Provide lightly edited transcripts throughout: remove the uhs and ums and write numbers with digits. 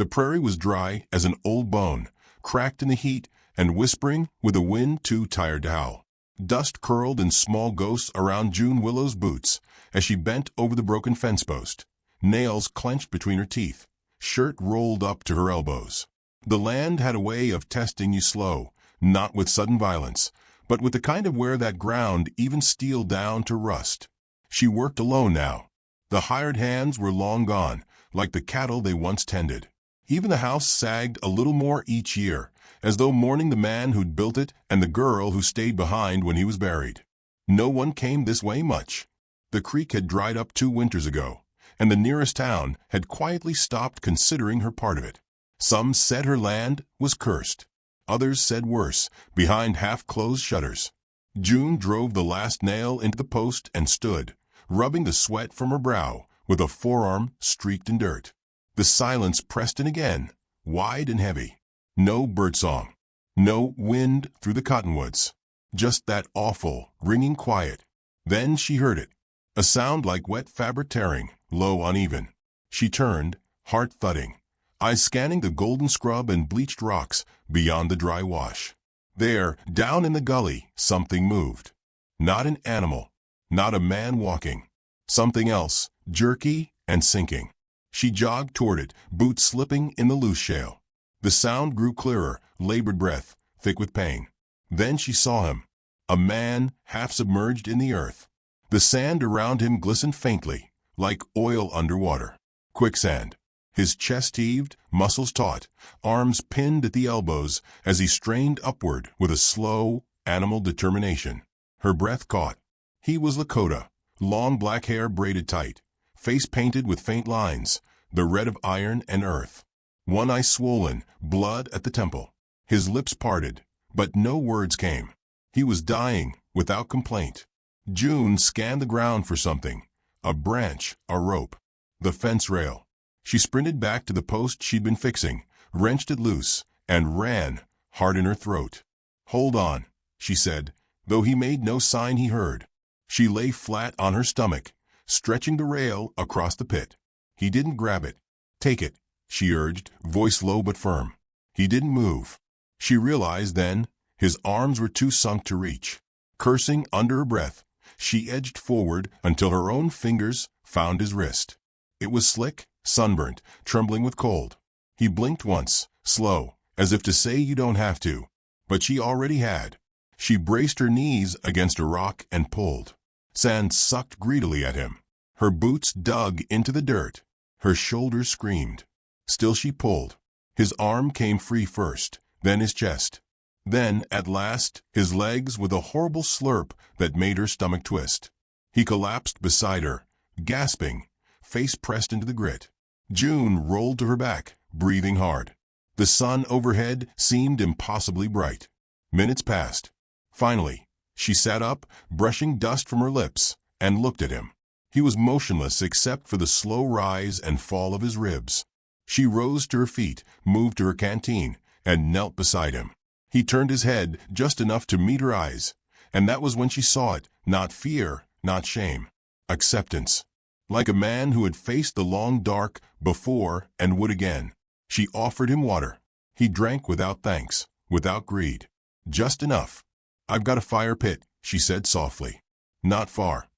The prairie was dry as an old bone, cracked in the heat and whispering with a wind too tired to howl. Dust curled in small ghosts around June Willow's boots as she bent over the broken fence post, nails clenched between her teeth, shirt rolled up to her elbows. The land had a way of testing you slow, not with sudden violence, but with the kind of wear that ground even steel down to rust. She worked alone now. The hired hands were long gone, like the cattle they once tended. Even the house sagged a little more each year, as though mourning the man who'd built it and the girl who stayed behind when he was buried. No one came this way much. The creek had dried up 2 winters ago, and the nearest town had quietly stopped considering her part of it. Some said her land was cursed. Others said worse, behind half-closed shutters. June drove the last nail into the post and stood, rubbing the sweat from her brow with a forearm streaked in dirt. The silence pressed in again, wide and heavy. No birdsong. No wind through the cottonwoods. Just that awful, ringing quiet. Then she heard it. A sound like wet fabric tearing, low, uneven. She turned, heart thudding, eyes scanning the golden scrub and bleached rocks beyond the dry wash. There, down in the gully, something moved. Not an animal. Not a man walking. Something else, jerky and sinking. She jogged toward it, boots slipping in the loose shale. The sound grew clearer, labored breath, thick with pain. Then she saw him. A man, half submerged in the earth. The sand around him glistened faintly, like oil underwater. Quicksand. His chest heaved, muscles taut, arms pinned at the elbows as he strained upward with a slow, animal determination. Her breath caught. He was Lakota, long black hair braided tight, face painted with faint lines, the red of iron and earth. One eye swollen, blood at the temple. His lips parted, but no words came. He was dying, without complaint. June scanned the ground for something. A branch, a rope. The fence rail. She sprinted back to the post she'd been fixing, wrenched it loose, and ran, heart in her throat. "Hold on," she said, though he made no sign he heard. She lay flat on her stomach, stretching the rail across the pit. He didn't grab it. "Take it," she urged, voice low but firm. He didn't move. She realized then his arms were too sunk to reach. Cursing under her breath, she edged forward until her own fingers found his wrist. It was slick, sunburnt, trembling with cold. He blinked once, slow, as if to say you don't have to. But she already had. She braced her knees against a rock and pulled. Sand sucked greedily at him. Her boots dug into the dirt. Her shoulders screamed. Still she pulled. His arm came free first, then his chest. Then, at last, his legs with a horrible slurp that made her stomach twist. He collapsed beside her, gasping, face pressed into the grit. June rolled to her back, breathing hard. The sun overhead seemed impossibly bright. Minutes passed. Finally, she sat up, brushing dust from her lips, and looked at him. He was motionless except for the slow rise and fall of his ribs. She rose to her feet, moved to her canteen, and knelt beside him. He turned his head just enough to meet her eyes, and that was when she saw it, not fear, not shame. Acceptance. Like a man who had faced the long dark before and would again. She offered him water. He drank without thanks, without greed. Just enough. "I've got a fire pit," she said softly. "Not far."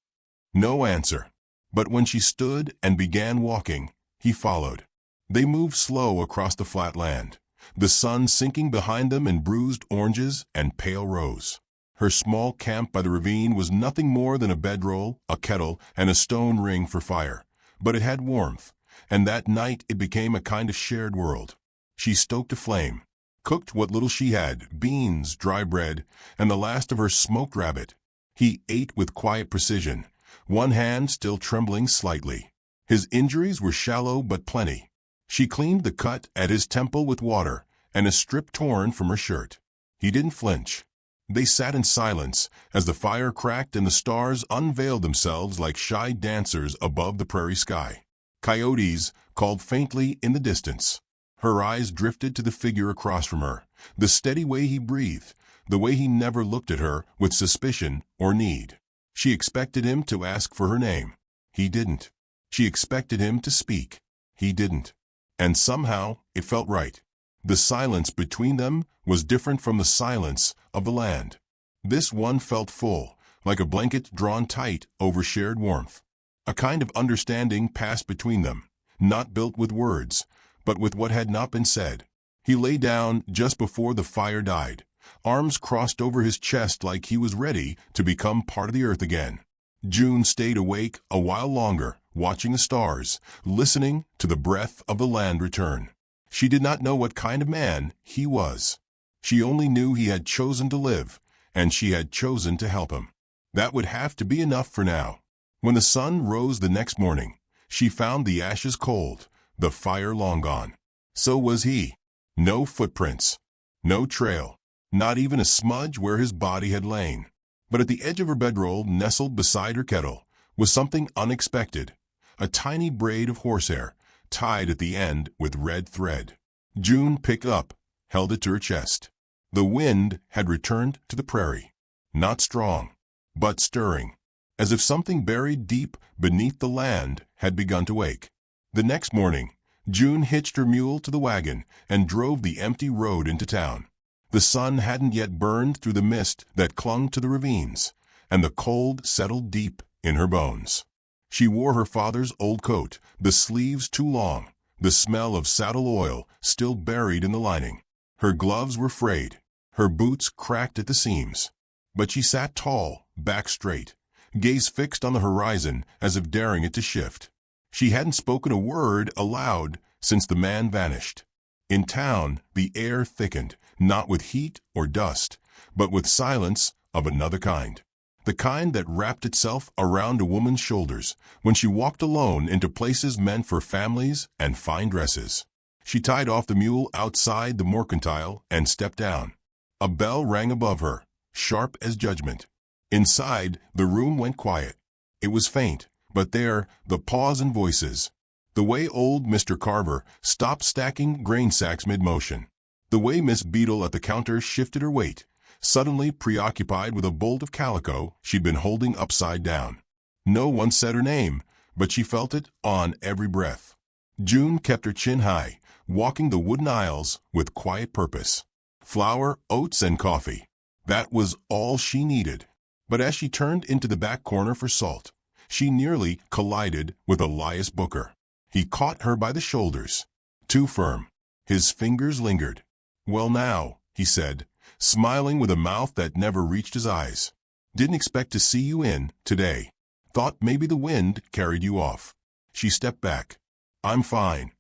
No answer. But when she stood and began walking, he followed. They moved slow across the flat land, the sun sinking behind them in bruised oranges and pale rose. Her small camp by the ravine was nothing more than a bedroll, a kettle, and a stone ring for fire. But it had warmth, and that night it became a kind of shared world. She stoked a flame, cooked what little she had, beans, dry bread, and the last of her smoked rabbit. He ate with quiet precision, one hand still trembling slightly. His injuries were shallow but plenty. She cleaned the cut at his temple with water, and a strip torn from her shirt. He didn't flinch. They sat in silence as the fire cracked and the stars unveiled themselves like shy dancers above the prairie sky. Coyotes called faintly in the distance. Her eyes drifted to the figure across from her, the steady way he breathed, the way he never looked at her with suspicion or need. She expected him to ask for her name. He didn't. She expected him to speak. He didn't. And somehow it felt right. The silence between them was different from the silence of the land. This one felt full, like a blanket drawn tight over shared warmth. A kind of understanding passed between them, not built with words, but with what had not been said. He lay down just before the fire died, arms crossed over his chest like he was ready to become part of the earth again. June stayed awake a while longer, watching the stars, listening to the breath of the land return. She did not know what kind of man he was. She only knew he had chosen to live, and she had chosen to help him. That would have to be enough for now. When the sun rose the next morning, she found the ashes cold, the fire long gone. So was he. No footprints, no trail, not even a smudge where his body had lain. But at the edge of her bedroll, nestled beside her kettle, was something unexpected, a tiny braid of horsehair, tied at the end with red thread. June picked up, held it to her chest. The wind had returned to the prairie, not strong, but stirring, as if something buried deep beneath the land had begun to wake. The next morning, June hitched her mule to the wagon and drove the empty road into town. The sun hadn't yet burned through the mist that clung to the ravines, and the cold settled deep in her bones. She wore her father's old coat, the sleeves too long, the smell of saddle oil still buried in the lining. Her gloves were frayed, her boots cracked at the seams. But she sat tall, back straight, gaze fixed on the horizon as if daring it to shift. She hadn't spoken a word aloud since the man vanished. In town, the air thickened, not with heat or dust, but with silence of another kind. The kind that wrapped itself around a woman's shoulders when she walked alone into places meant for families and fine dresses. She tied off the mule outside the mercantile and stepped down. A bell rang above her, sharp as judgment. Inside, the room went quiet. It was faint, but there, the pause and voices. The way old Mr. Carver stopped stacking grain sacks mid-motion. The way Miss Beadle at the counter shifted her weight, suddenly preoccupied with a bolt of calico she'd been holding upside down. No one said her name, but she felt it on every breath. June kept her chin high, walking the wooden aisles with quiet purpose. Flour, oats, and coffee. That was all she needed. But as she turned into the back corner for salt, she nearly collided with Elias Booker. He caught her by the shoulders. Too firm. His fingers lingered. "Well now," he said, smiling with a mouth that never reached his eyes. "Didn't expect to see you in today. Thought maybe the wind carried you off." She stepped back. "I'm fine.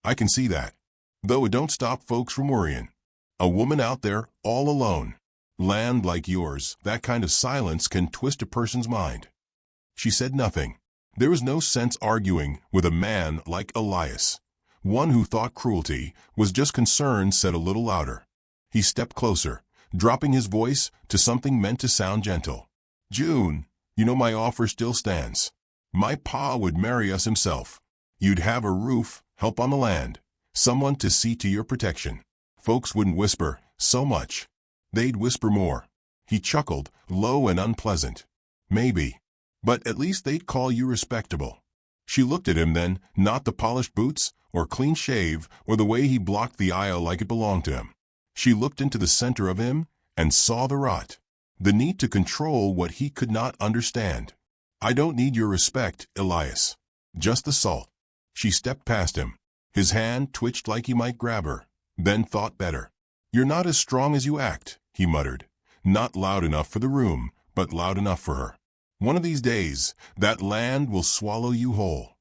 I can see that. Though it don't stop folks from worrying. A woman out there all alone. Land like yours, that kind of silence can twist a person's mind." She said nothing. There was no sense arguing with a man like Elias. One who thought cruelty was just concern said a little louder. He stepped closer, dropping his voice to something meant to sound gentle. "June, you know my offer still stands. My pa would marry us himself. You'd have a roof, help on the land, someone to see to your protection. Folks wouldn't whisper so much. They'd whisper more." He chuckled, low and unpleasant. "Maybe. But at least they'd call you respectable." She looked at him then, not the polished boots, or clean shave, or the way he blocked the aisle like it belonged to him. She looked into the center of him and saw the rot, the need to control what he could not understand. "I don't need your respect, Elias. Just the salt." She stepped past him. His hand twitched like he might grab her, then thought better. "You're not as strong as you act," he muttered. Not loud enough for the room, but loud enough for her. "One of these days, that land will swallow you whole."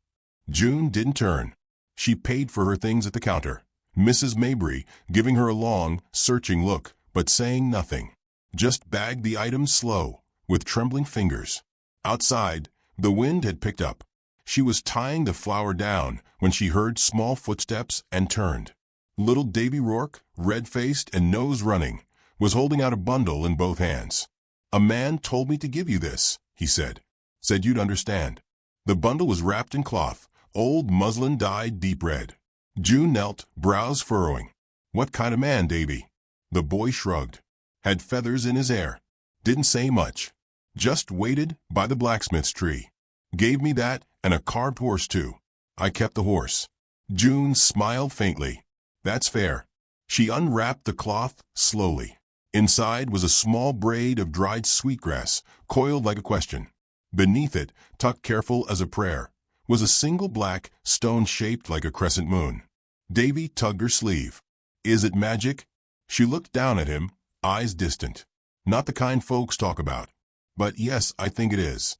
June didn't turn. She paid for her things at the counter, Mrs. Mabry giving her a long, searching look, but saying nothing. Just bagged the items slow, with trembling fingers. Outside, the wind had picked up. She was tying the flour down when she heard small footsteps and turned. Little Davy Rourke, red-faced and nose running, was holding out a bundle in both hands. "A man told me to give you this," he said. "Said you'd understand." The bundle was wrapped in cloth, old muslin dyed deep red. June knelt, brows furrowing. "What kind of man, Davy?" The boy shrugged. "Had feathers in his hair. Didn't say much. Just waited by the blacksmith's tree. Gave me that and a carved horse too. I kept the horse." June smiled faintly. That's fair. She unwrapped the cloth slowly. Inside was a small braid of dried sweetgrass, coiled like a question. Beneath it, tucked careful as a prayer, was a single black stone shaped like a crescent moon. Davy tugged her sleeve. Is it magic? She looked down at him, eyes distant. Not the kind folks talk about. But yes, I think it is.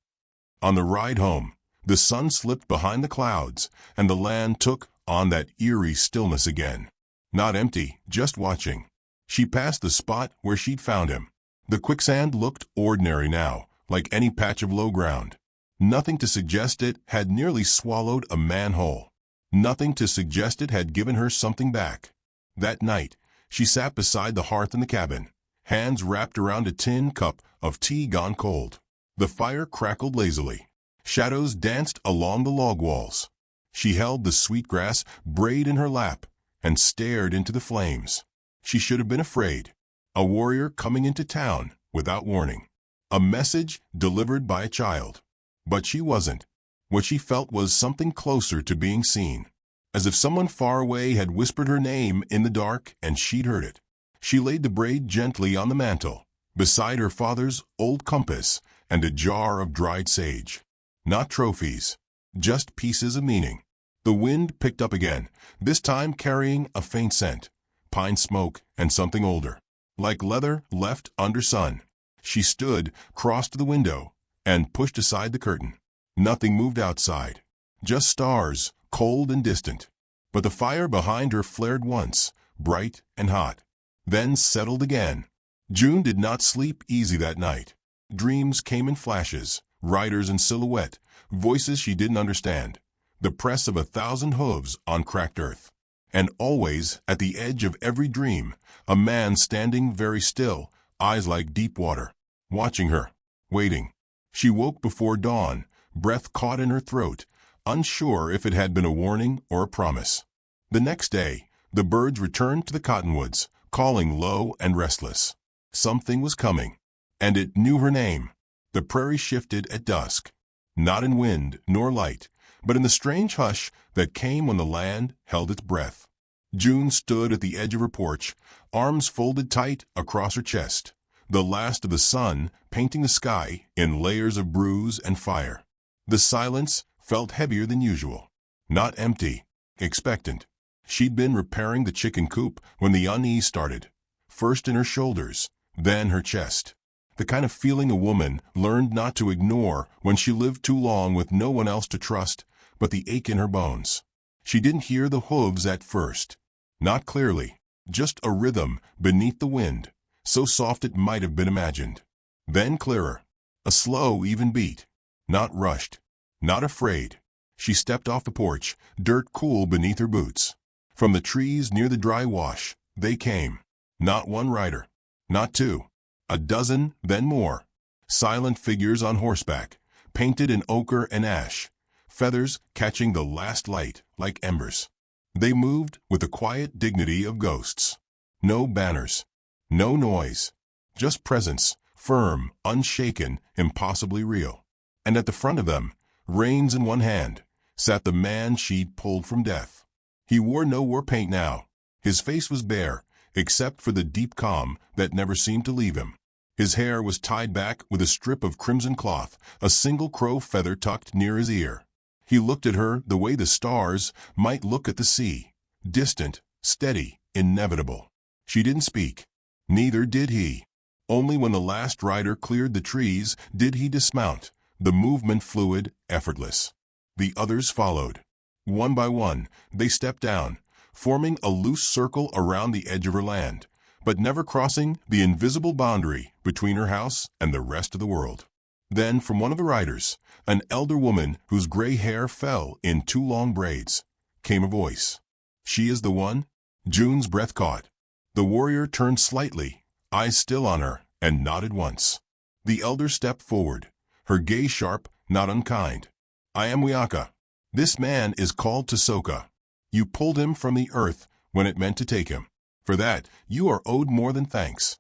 On the ride home, the sun slipped behind the clouds, and the land took on that eerie stillness again. Not empty, just watching. She passed the spot where she'd found him. The quicksand looked ordinary now, like any patch of low ground. Nothing to suggest it had nearly swallowed a man whole. Nothing to suggest it had given her something back. That night, she sat beside the hearth in the cabin, hands wrapped around a tin cup of tea gone cold. The fire crackled lazily. Shadows danced along the log walls. She held the sweetgrass braid in her lap and stared into the flames. She should have been afraid. A warrior coming into town without warning. A message delivered by a child. But she wasn't. What she felt was something closer to being seen. As if someone far away had whispered her name in the dark and she'd heard it. She laid the braid gently on the mantel, beside her father's old compass and a jar of dried sage. Not trophies, just pieces of meaning. The wind picked up again, this time carrying a faint scent, pine smoke and something older, like leather left under sun. She stood, crossed to the window, and pushed aside the curtain. Nothing moved outside, just stars, cold and distant. But the fire behind her flared once, bright and hot, then settled again. June did not sleep easy that night. Dreams came in flashes, riders in silhouette, voices she didn't understand, the press of 1,000 hooves on cracked earth. And always, at the edge of every dream, a man standing very still, eyes like deep water, watching her, waiting. She woke before dawn, breath caught in her throat, unsure if it had been a warning or a promise. The next day, the birds returned to the cottonwoods, calling low and restless. Something was coming, and it knew her name. The prairie shifted at dusk, not in wind nor light, but in the strange hush that came when the land held its breath. June stood at the edge of her porch, arms folded tight across her chest, the last of the sun painting the sky in layers of bruise and fire. The silence felt heavier than usual, not empty, expectant. She'd been repairing the chicken coop when the unease started, first in her shoulders, then her chest. The kind of feeling a woman learned not to ignore when she lived too long with no one else to trust but the ache in her bones. She didn't hear the hooves at first. Not clearly, just a rhythm beneath the wind, so soft it might have been imagined. Then clearer, a slow, even beat, not rushed, not afraid. She stepped off the porch, dirt cool beneath her boots. From the trees near the dry wash, they came. Not one rider, not two, a dozen, then more. Silent figures on horseback, painted in ochre and ash, feathers catching the last light like embers. They moved with the quiet dignity of ghosts. No banners, no noise, just presence, firm, unshaken, impossibly real. And at the front of them, reins in one hand, sat the man she'd pulled from death. He wore no war paint now. His face was bare, except for the deep calm that never seemed to leave him. His hair was tied back with a strip of crimson cloth, a single crow feather tucked near his ear. He looked at her the way the stars might look at the sea, distant, steady, inevitable. She didn't speak. Neither did he. Only when the last rider cleared the trees did he dismount, the movement fluid, effortless. The others followed. One by one, they stepped down, forming a loose circle around the edge of her land, but never crossing the invisible boundary between her house and the rest of the world. Then, from one of the riders, an elder woman whose gray hair fell in 2 long braids, came a voice. "She is the one?" June's breath caught. The warrior turned slightly, eyes still on her, and nodded once. The elder stepped forward, her gaze sharp, not unkind. "I am Wiaka. This man is called Tisoka. You pulled him from the earth when it meant to take him. For that, you are owed more than thanks."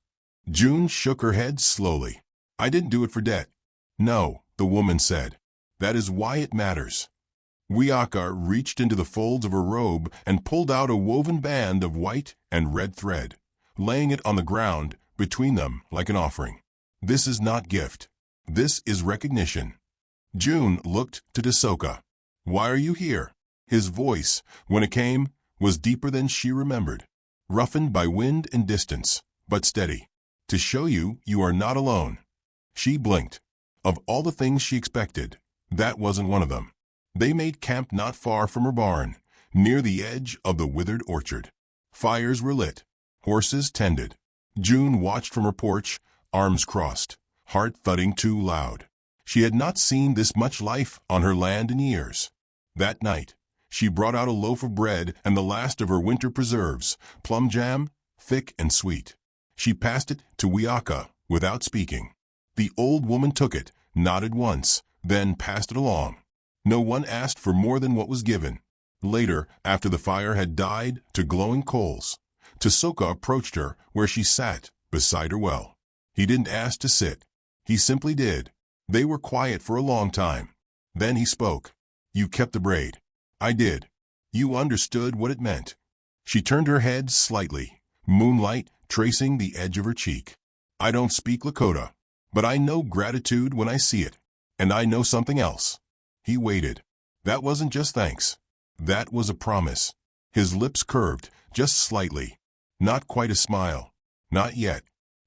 June shook her head slowly. "I didn't do it for debt." "No," the woman said. "That is why it matters. Wiaka reached into the folds of her robe and pulled out a woven band of white and red thread, laying it on the ground between them like an offering. This is not gift. This is recognition. June looked to Tisoka. Why are you here? His voice, when it came, was deeper than she remembered, roughened by wind and distance, but steady. To show you are not alone. She blinked. Of all the things she expected, that wasn't one of them. They made camp not far from her barn, near the edge of the withered orchard. Fires were lit. Horses tended. June watched from her porch, arms crossed, heart thudding too loud. She had not seen this much life on her land in years. That night, she brought out a loaf of bread and the last of her winter preserves, plum jam, thick and sweet. She passed it to Wiaka without speaking. The old woman took it, nodded once, then passed it along. No one asked for more than what was given. Later, after the fire had died to glowing coals, Tisoka approached her where she sat beside her well. He didn't ask to sit. He simply did. They were quiet for a long time. Then he spoke. You kept the braid. I did. You understood what it meant. She turned her head slightly, moonlight tracing the edge of her cheek. I don't speak Lakota, but I know gratitude when I see it. And I know something else. He waited. That wasn't just thanks. That was a promise. His lips curved, just slightly. Not quite a smile. Not yet.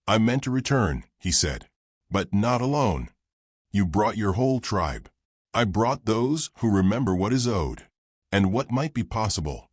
I meant to return, he said. But not alone. You brought your whole tribe. I brought those who remember what is owed, and what might be possible.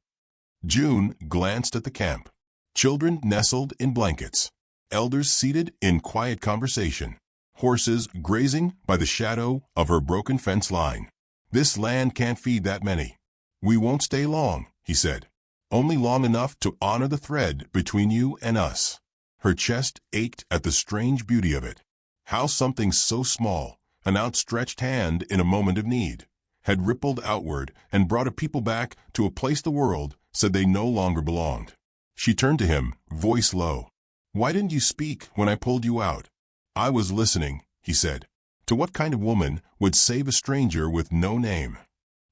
June glanced at the camp. Children nestled in blankets. Elders seated in quiet conversation. Horses grazing by the shadow of her broken fence line. This land can't feed that many. We won't stay long, he said. Only long enough to honor the thread between you and us. Her chest ached at the strange beauty of it. How something so small, an outstretched hand in a moment of need, had rippled outward and brought a people back to a place the world said they no longer belonged. She turned to him, voice low. Why didn't you speak when I pulled you out? I was listening, he said. To what kind of woman would save a stranger with no name?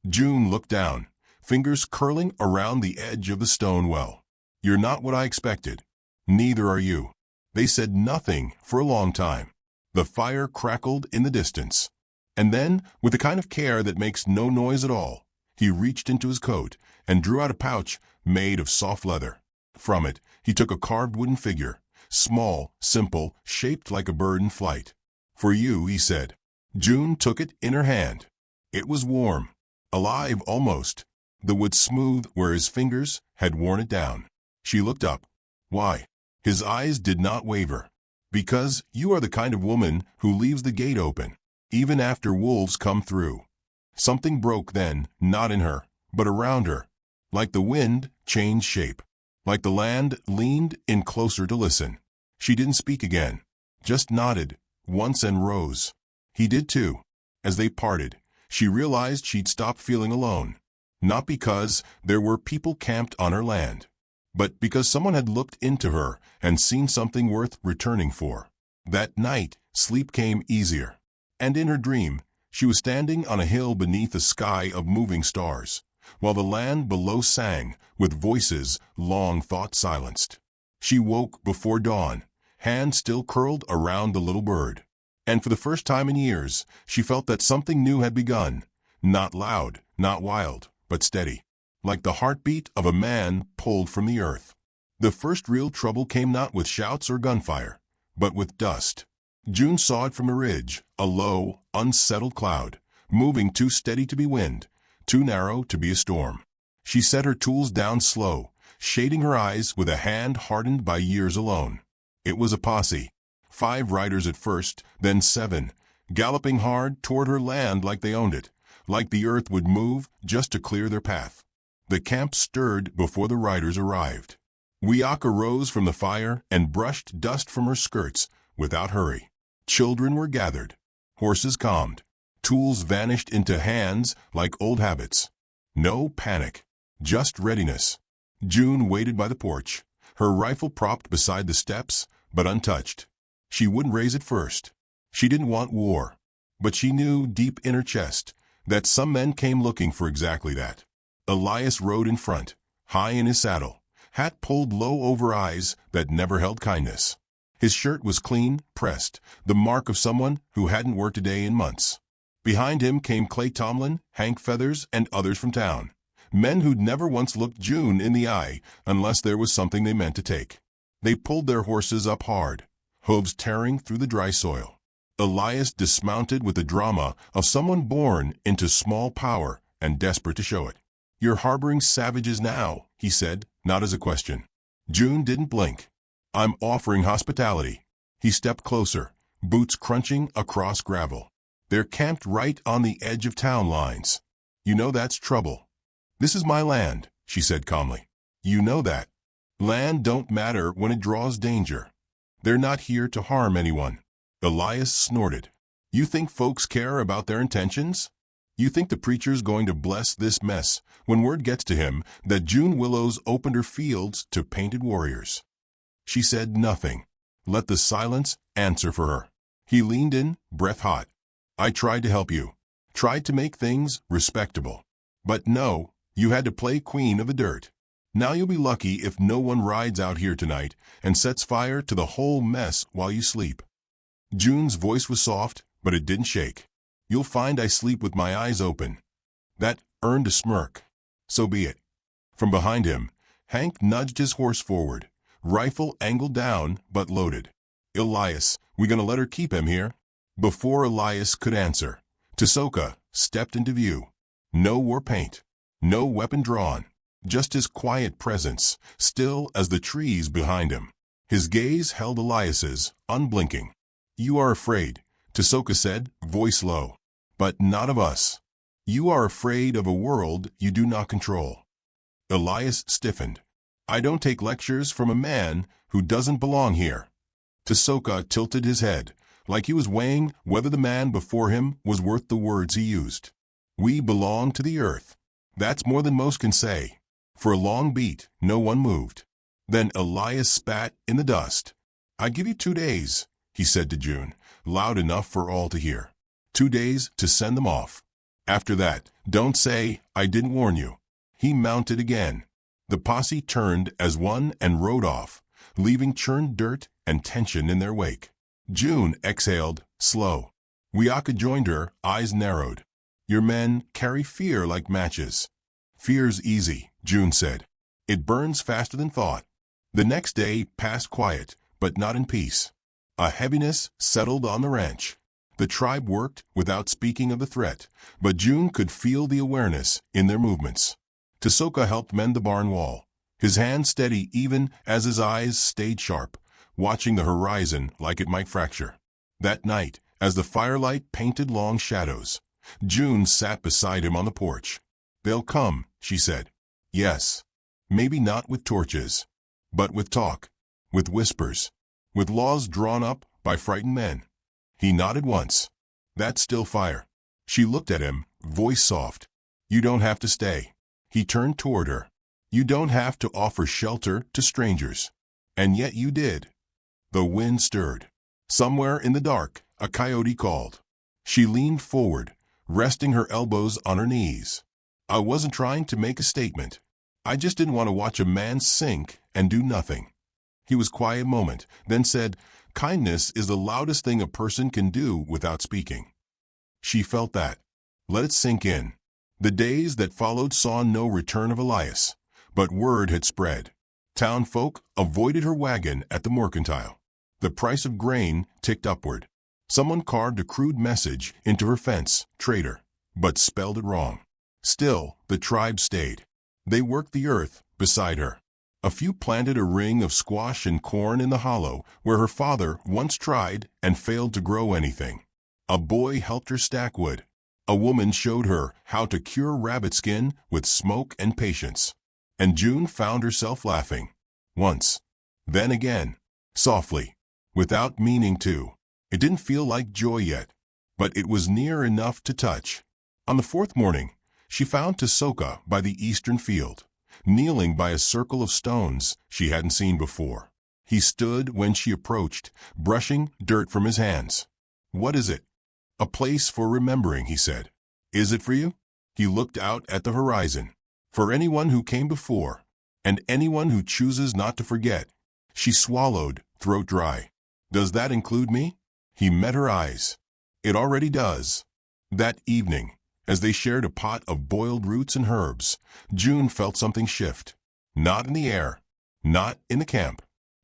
June looked down, fingers curling around the edge of the stone well. You're not what I expected. Neither are you. They said nothing for a long time. The fire crackled in the distance. And then, with the kind of care that makes no noise at all, he reached into his coat and drew out a pouch made of soft leather. From it, he took a carved wooden figure, small, simple, shaped like a bird in flight. For you, he said. June took it in her hand. It was warm, alive almost, the wood smooth where his fingers had worn it down. She looked up. Why? His eyes did not waver. Because you are the kind of woman who leaves the gate open, even after wolves come through. Something broke then, not in her, but around her. Like the wind changed shape. Like the land leaned in closer to listen. She didn't speak again, just nodded, once and rose. He did too. As they parted, she realized she'd stopped feeling alone. Not because there were people camped on her land, but because someone had looked into her and seen something worth returning for. That night, sleep came easier. And in her dream, she was standing on a hill beneath a sky of moving stars, while the land below sang with voices long thought silenced. She woke before dawn, hands still curled around the little bird. And for the first time in years, she felt that something new had begun, not loud, not wild, but steady, like the heartbeat of a man pulled from the earth. The first real trouble came not with shouts or gunfire, but with dust. June saw it from a ridge, a low, unsettled cloud, moving too steady to be wind, too narrow to be a storm. She set her tools down slow, shading her eyes with a hand hardened by years alone. It was a posse. 5 riders at first, then 7, galloping hard toward her land like they owned it, like the earth would move just to clear their path. The camp stirred before the riders arrived. Wiaka rose from the fire and brushed dust from her skirts without hurry. Children were gathered. Horses calmed. Tools vanished into hands like old habits. No panic, just readiness. June waited by the porch, her rifle propped beside the steps, but untouched. She wouldn't raise it first. She didn't want war. But she knew deep in her chest, that some men came looking for exactly that. Elias rode in front, high in his saddle, hat pulled low over eyes that never held kindness. His shirt was clean, pressed, the mark of someone who hadn't worked a day in months. Behind him came Clay Tomlin, Hank Feathers, and others from town. Men who'd never once looked June in the eye unless there was something they meant to take. They pulled their horses up hard, hooves tearing through the dry soil. Elias dismounted with the drama of someone born into small power and desperate to show it. "You're harboring savages now," he said, not as a question. June didn't blink. "I'm offering hospitality." He stepped closer, boots crunching across gravel. "They're camped right on the edge of town lines. You know that's trouble." "This is my land," she said calmly. "You know that. Land don't matter when it draws danger. They're not here to harm anyone." Elias snorted. "You think folks care about their intentions? You think the preacher's going to bless this mess when word gets to him that June Willows opened her fields to painted warriors?" She said nothing. Let the silence answer for her. He leaned in, breath hot. "I tried to help you. Tried to make things respectable. But no, you had to play queen of the dirt. Now you'll be lucky if no one rides out here tonight and sets fire to the whole mess while you sleep." June's voice was soft, but it didn't shake. "You'll find I sleep with my eyes open." That earned a smirk. "So be it." From behind him, Hank nudged his horse forward, rifle angled down but loaded. "Elias, we gonna let her keep him here?" Before Elias could answer, Tisoka stepped into view. No war paint, no weapon drawn, just his quiet presence, still as the trees behind him. His gaze held Elias's, unblinking. "You are afraid," Tisoka said, voice low. "But not of us. You are afraid of a world you do not control." Elias stiffened. "I don't take lectures from a man who doesn't belong here." Tisoka tilted his head, like he was weighing whether the man before him was worth the words he used. "We belong to the earth. That's more than most can say." For a long beat, no one moved. Then Elias spat in the dust. "I give you 2 days," he said to June, loud enough for all to hear. 2 days to send them off. After that, don't say I didn't warn you. He mounted again. The posse turned as one and rode off, leaving churned dirt and tension in their wake. June exhaled, slow. Wiaka joined her, eyes narrowed. "Your men carry fear like matches." "Fear's easy," June said. "It burns faster than thought." The next day passed quiet, but not in peace. A heaviness settled on the ranch. The tribe worked without speaking of the threat, but June could feel the awareness in their movements. Tisoka helped mend the barn wall, his hand steady even as his eyes stayed sharp, watching the horizon like it might fracture. That night, as the firelight painted long shadows, June sat beside him on the porch. "They'll come," she said. "Yes. Maybe not with torches, but with talk, with whispers, with laws drawn up by frightened men." He nodded once. "That's still fire." She looked at him, voice soft. "You don't have to stay." He turned toward her. "You don't have to offer shelter to strangers." And yet you did. The wind stirred. Somewhere in the dark, a coyote called. She leaned forward, resting her elbows on her knees. "I wasn't trying to make a statement. I just didn't want to watch a man sink and do nothing." He was quiet a moment, then said, "Kindness is the loudest thing a person can do without speaking." She felt that. Let it sink in. The days that followed saw no return of Elias, but word had spread. Town folk avoided her wagon at the mercantile. The price of grain ticked upward. Someone carved a crude message into her fence, "Traitor," but spelled it wrong. Still, the tribe stayed. They worked the earth beside her. A few planted a ring of squash and corn in the hollow where her father once tried and failed to grow anything. A boy helped her stack wood. A woman showed her how to cure rabbit skin with smoke and patience. And June found herself laughing. Once. Then again. Softly. Without meaning to. It didn't feel like joy yet, but it was near enough to touch. On the 4th morning, she found Tisoka by the eastern field, kneeling by a circle of stones she hadn't seen before. He stood when she approached, brushing dirt from his hands. "What is it?" "A place for remembering," he said. Is it for you? He looked out at the horizon. For anyone who came before, and anyone who chooses not to forget. She swallowed, throat dry. Does that include me? He met her eyes. It already does. That evening, as they shared a pot of boiled roots and herbs, June felt something shift. Not in the air, not in the camp,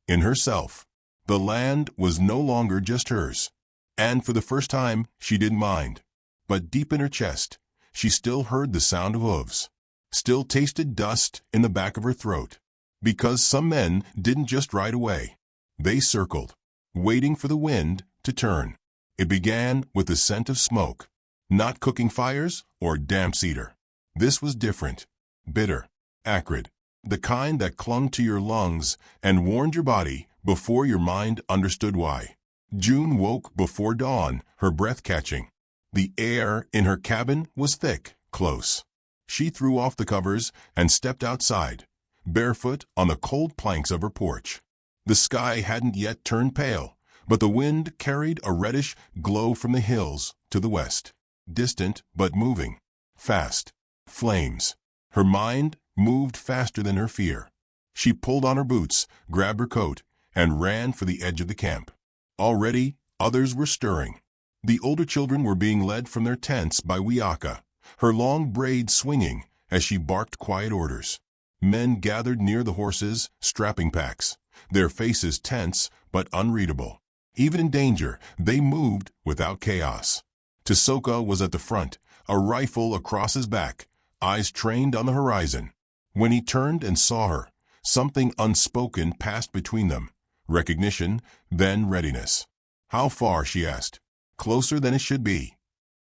in herself. The land was no longer just hers. And for the first time, she didn't mind. But deep in her chest, she still heard the sound of hooves. Still tasted dust in the back of her throat. Because some men didn't just ride away. They circled, waiting for the wind to turn. It began with the scent of smoke. Not cooking fires or damp cedar. This was different. Bitter, acrid. The kind that clung to your lungs and warned your body before your mind understood why. June woke before dawn, her breath catching. The air in her cabin was thick, close. She threw off the covers and stepped outside, barefoot on the cold planks of her porch. The sky hadn't yet turned pale, but the wind carried a reddish glow from the hills to the west. Distant but moving. Fast. Flames. Her mind moved faster than her fear. She pulled on her boots, grabbed her coat, and ran for the edge of the camp. Already, others were stirring. The older children were being led from their tents by Wiaka, her long braids swinging as she barked quiet orders. Men gathered near the horses, strapping packs, their faces tense but unreadable. Even in danger, they moved without chaos. Tisoka was at the front, a rifle across his back, eyes trained on the horizon. When he turned and saw her, something unspoken passed between them. Recognition, then readiness. How far, she asked. Closer than it should be.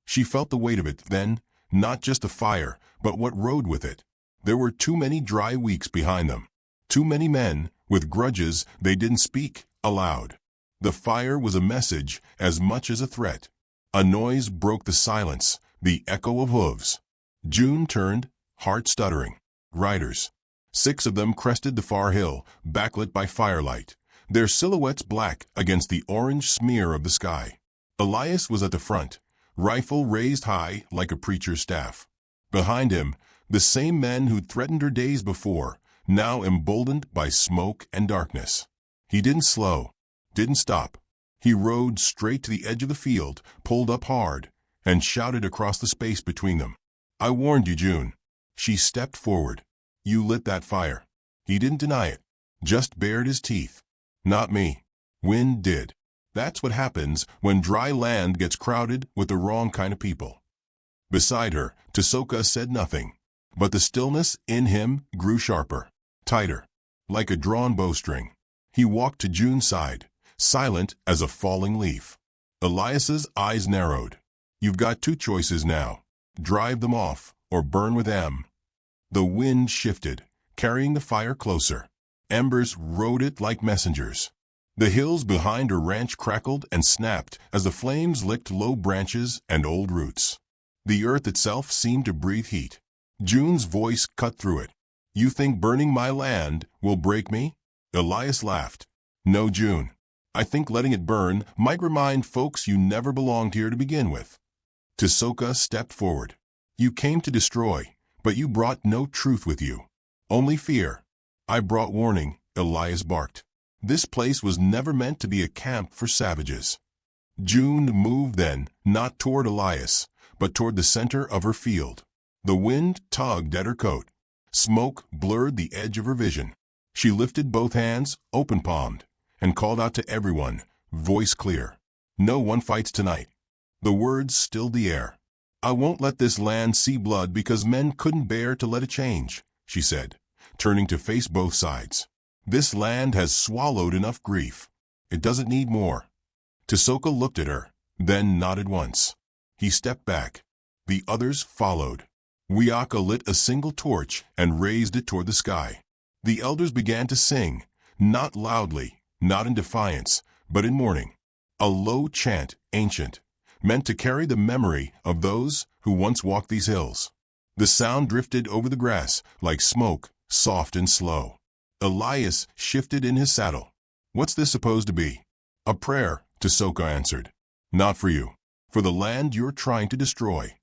She felt the weight of it then, not just the fire, but what rode with it. There were too many dry weeks behind them. Too many men, with grudges they didn't speak aloud. The fire was a message as much as a threat. A noise broke the silence, the echo of hooves. June turned, heart stuttering. Riders. 6 of them crested the far hill, backlit by firelight, their silhouettes black against the orange smear of the sky. Elias was at the front, rifle raised high like a preacher's staff. Behind him, the same men who'd threatened her days before, now emboldened by smoke and darkness. He didn't slow, didn't stop. He rode straight to the edge of the field, pulled up hard, and shouted across the space between them. I warned you, June. She stepped forward. You lit that fire. He didn't deny it, just bared his teeth. Not me. Wind did. That's what happens when dry land gets crowded with the wrong kind of people. Beside her, Tisoka said nothing, but the stillness in him grew sharper, tighter, like a drawn bowstring. He walked to June's side, silent as a falling leaf. Elias's eyes narrowed. You've got 2 choices now. Drive them off, or burn with them. The wind shifted, carrying the fire closer. Embers rode it like messengers. The hills behind her ranch crackled and snapped as the flames licked low branches and old roots. The earth itself seemed to breathe heat. June's voice cut through it. You think burning my land will break me? Elias laughed. No, June. I think letting it burn might remind folks you never belonged here to begin with. Tisoka stepped forward. You came to destroy, but you brought no truth with you. Only fear. I brought warning, Elias barked. This place was never meant to be a camp for savages. June moved then, not toward Elias, but toward the center of her field. The wind tugged at her coat. Smoke blurred the edge of her vision. She lifted both hands, open-palmed, and called out to everyone, voice clear. No one fights tonight. The words stilled the air. I won't let this land see blood because men couldn't bear to let it change, she said, turning to face both sides. This land has swallowed enough grief. It doesn't need more. Tisoka looked at her, then nodded once. He stepped back. The others followed. Wiaka lit a single torch and raised it toward the sky. The elders began to sing, not loudly, not in defiance, but in mourning. A low chant, ancient, meant to carry the memory of those who once walked these hills. The sound drifted over the grass like smoke, soft and slow. Elias shifted in his saddle. What's this supposed to be? A prayer, Tisoka answered. Not for you. For the land you're trying to destroy.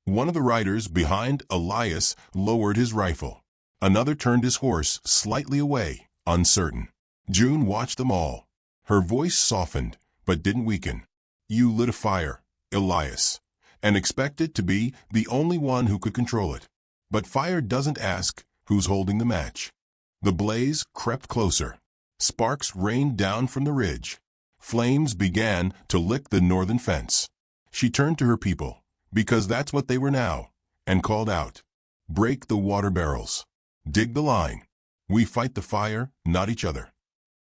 One of the riders behind Elias lowered his rifle. Another turned his horse slightly away, uncertain. June watched them all. Her voice softened, but didn't weaken. You lit a fire, Elias, and expected to be the only one who could control it. But fire doesn't ask who's holding the match. The blaze crept closer. Sparks rained down from the ridge. Flames began to lick the northern fence. She turned to her people, because that's what they were now, and called out, "Break the water barrels. Dig the line. We fight the fire, not each other."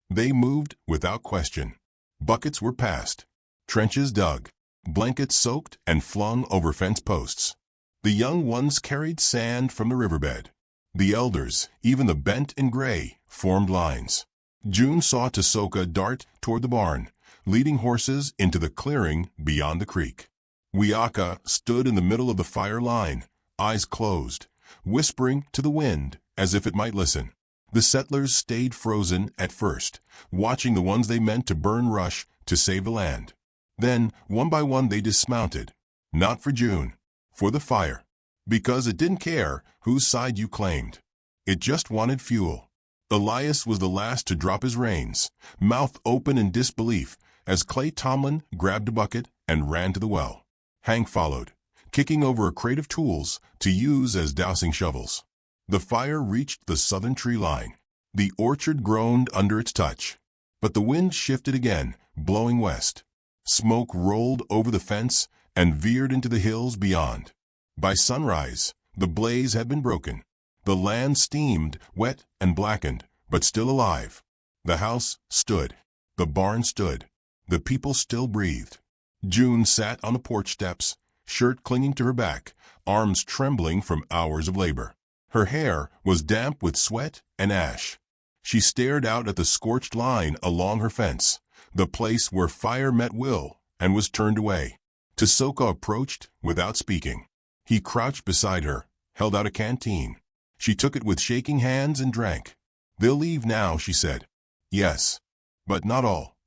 They moved without question. Buckets were passed. Trenches dug. Blankets soaked and flung over fence posts. The young ones carried sand from the riverbed. The elders, even the bent and gray, formed lines. June saw Tisoka dart toward the barn, leading horses into the clearing beyond the creek. Wiaka stood in the middle of the fire line, eyes closed, whispering to the wind as if it might listen. The settlers stayed frozen at first, watching the ones they meant to burn rush to save the land. Then, one by one, they dismounted. Not for June, for the fire. Because it didn't care whose side you claimed. It just wanted fuel. Elias was the last to drop his reins, mouth open in disbelief, as Clay Tomlin grabbed a bucket and ran to the well. Hank followed, kicking over a crate of tools to use as dousing shovels. The fire reached the southern tree line. The orchard groaned under its touch. But the wind shifted again, blowing west. Smoke rolled over the fence and veered into the hills beyond. By sunrise, the blaze had been broken. The land steamed, wet and blackened, but still alive. The house stood. The barn stood. The people still breathed. June sat on the porch steps, shirt clinging to her back, arms trembling from hours of labor. Her hair was damp with sweat and ash. She stared out at the scorched line along her fence, the place where fire met will, and was turned away. Tisoka approached without speaking. He crouched beside her, held out a canteen. She took it with shaking hands and drank. "They'll leave now," she said. "Yes, but not all."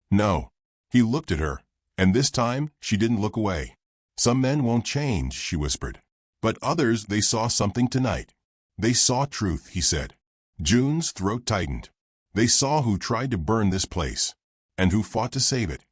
"No." He looked at her, and this time she didn't look away. "Some men won't change," she whispered. "But others, they saw something tonight." "They saw truth," he said. June's throat tightened. "They saw who tried to burn this place, and who fought to save it."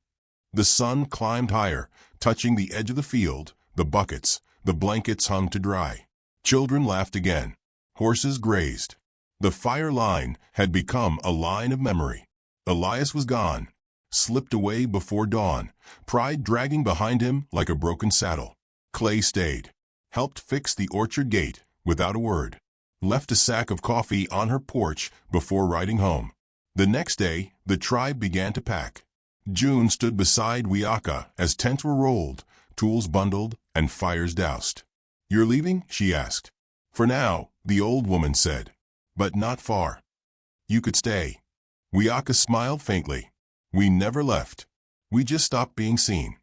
The sun climbed higher, touching the edge of the field, the buckets, the blankets hung to dry. Children laughed again. Horses grazed. The fire line had become a line of memory. Elias was gone, slipped away before dawn, pride dragging behind him like a broken saddle. Clay stayed, helped fix the orchard gate without a word, left a sack of coffee on her porch before riding home. The next day, the tribe began to pack. June stood beside Wiaka as tents were rolled, tools bundled, and fires doused. "You're leaving?" she asked. "For now," the old woman said, "but not far." "You could stay." Wiaka smiled faintly. "We never left. We just stopped being seen."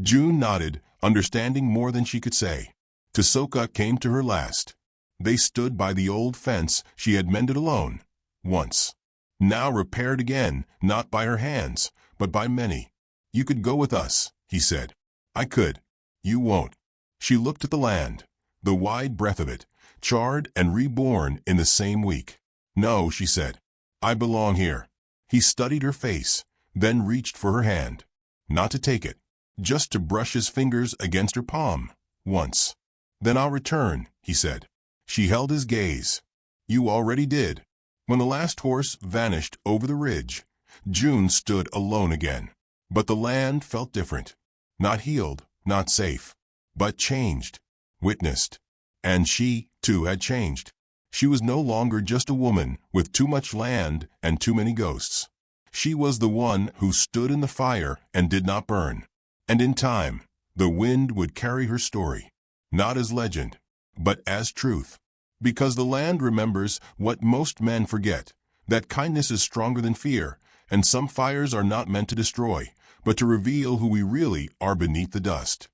June nodded, understanding more than she could say. Tisoka came to her last. They stood by the old fence she had mended alone, once. Now repaired again, not by her hands, but by many. "You could go with us," he said. "I could. You won't." She looked at the land, the wide breadth of it, charred and reborn in the same week. "No," she said. "I belong here." He studied her face, then reached for her hand. Not to take it, just to brush his fingers against her palm, once. "Then I'll return," he said. She held his gaze. "You already did." When the last horse vanished over the ridge, June stood alone again. But the land felt different. Not healed, not safe, but changed, witnessed. And she, too, had changed. She was no longer just a woman with too much land and too many ghosts. She was the one who stood in the fire and did not burn. And in time, the wind would carry her story, not as legend, but as truth. Because the land remembers what most men forget, that kindness is stronger than fear, and some fires are not meant to destroy, but to reveal who we really are beneath the dust.